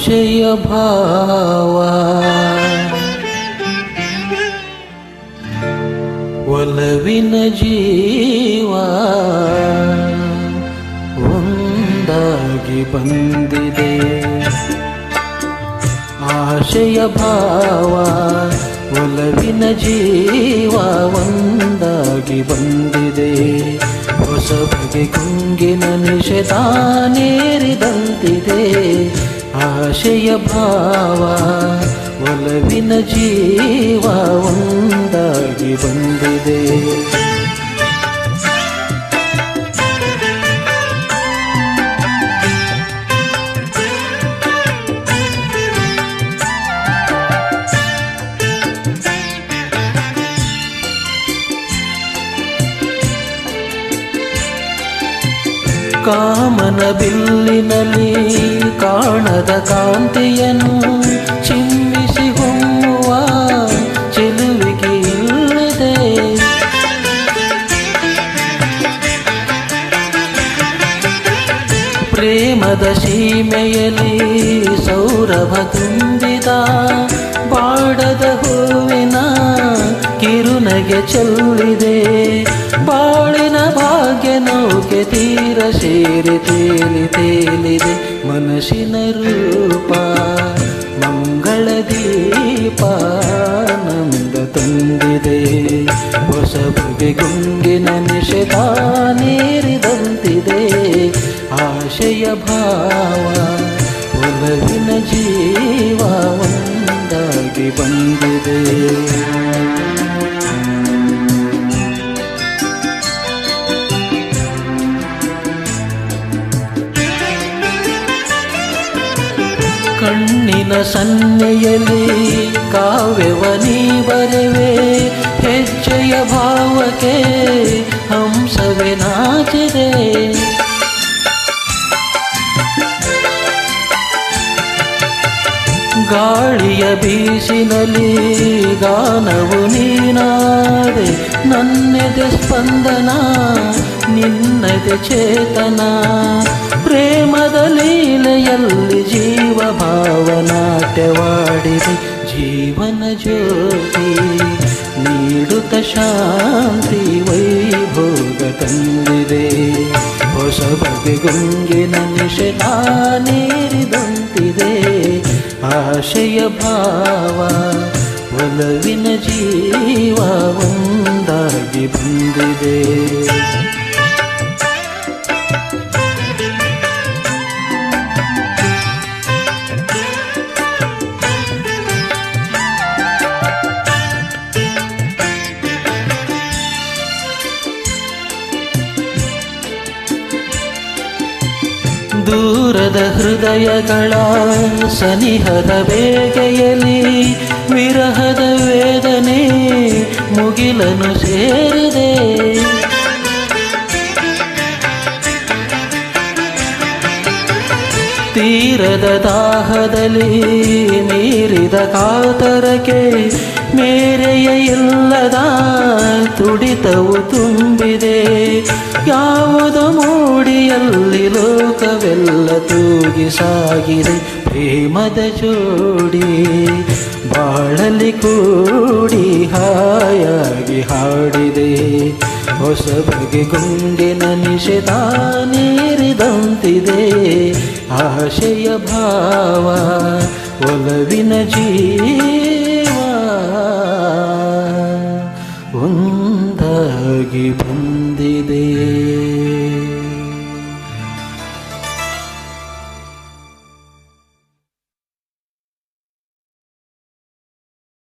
ಆಶಯ ಭಾವ ಒಲವಿನ ಜೀವ ಒಂದಾಗಿ ಬಂದಿದೆ. ಆಶಯ ಭಾವ ಒಲವಿನ ಜೀವ ಒಂದಾಗಿ ಬಂದಿದೆ. ಹೊಸ ಬಗೆ ಗುಂಗಿನ ನಿಷೇಧಾನೇರಿದಂತಿದೆ. ಆಶಯ ಭಾವ ಒಲವಿನ ಜೀವ ಒಂದಾಗಿ ಬಂದಿದೆ. ಕಾಮನ ಬಿಲ್ಲಿನಲ್ಲಿ ಕಾಣದ ಕಾಂತಿಯನ್ನು ಚಿಮ್ಮಿಸಿ ಹೊಮ್ಮುವ ಚೆಲುವಿಗೆ ಇಲ್ಲದೆ. ಪ್ರೇಮದ ಸೀಮೆಯಲ್ಲಿ ಸೌರಭ ತುಂಬಿದ ಬಾಡದ ಹೂವಿನ ಕಿರುನಗೆ ಚೆಲ್ಲಿದೆ. ಬಾಳಿನ ಭಾಗ್ಯ ನೌಕೆ ತೀರ ಸೇರಿ ತೇಲಿ ತೇಲಿದೆ. ಮನಸ್ಸಿನ ರೂಪ ಮಂಗಳ ದೀಪ ನಮ್ದ ತಂದಿದೆ. ಹೊಸ ಬಗೆ ಗುಂಗಿನ ನಿಷೇಧಾನೇರಿದಂತಿದೆ. ಆಶಯ ಭಾವ ಒಲವಿನ ಜೀವ ಒಂದಾಗಿ ಬಂದಿದೆ. ಕಣ್ಣಿನ ಸನ್ನೆಯಲ್ಲಿ ಕಾವ್ಯವ ನೀ ಬರೆವೆ. ಹೆಜ್ಜೆಯ ಭಾವಕ್ಕೆ ಹಂಸವೇ ನಾಚಿದೆ. ಗಾಳಿಯ ಬೀಸಿನಲ್ಲಿ ಗಾನವು ನೀನಾದೆ. ನನ್ನೆದೆ ಸ್ಪಂದನ ನಿನ್ನದೆ ಚೇತನ. ಪ್ರೇಮದ ಲೀಲೆಯಲ್ಲಿ ಜೀವ ಭಾವನಾಟ್ಯವಾಡಿದೆ. ಜೀವನ ಜ್ಯೋತಿ ನೀಡುತ್ತ ಶಾಂತಿ ವೈಭೋಗ ತಂದಿದೆ. ಹೊಸ ಬಗೆ ಗುಂಗಿನ ನಿಷೇಧಾನೇರಿದಂತಿದೆ. ಆಶಯ ಭಾವ ಒಲವಿನ ಜೀವ ಒಂದಾಗಿ ಬಂದಿದೆ. ದೂರದ ಹೃದಯಗಳ ಸನಿಹದ ಬೇಗೆಯಲ್ಲಿ ವಿರಹದ ವೇದನೆ ಮುಗಿಲನು ಸೇರಿದೆ. ತೀರದ ದಾಹದಲ್ಲಿ ನೀರಿದ ಕಾತರಕ್ಕೆ ಮೇರೆಯ ಇಲ್ಲದ ತುಡಿತವು ತುಂಬಿದೆ. ಯಾವುದೋ ಮೋಡಿಯಲ್ಲಿ ಲೋಕವೆಲ್ಲ ತೂಗಿ ಸಾಗಿದೆ. ಪ್ರೇಮದ ಜೋಡಿ ಬಾಳಲಿ ಕೂಡಿ ಹಾಯಾಗಿ ಹಾಡಿದೆ. ಹೊಸ ಬಗೆ ಗುಂಗಿನ ನಿಷೇಧಾನೇರಿದಂತಿದೆ. ಆಶಯ ಭಾವ ಒಲವಿನ ಜೀವ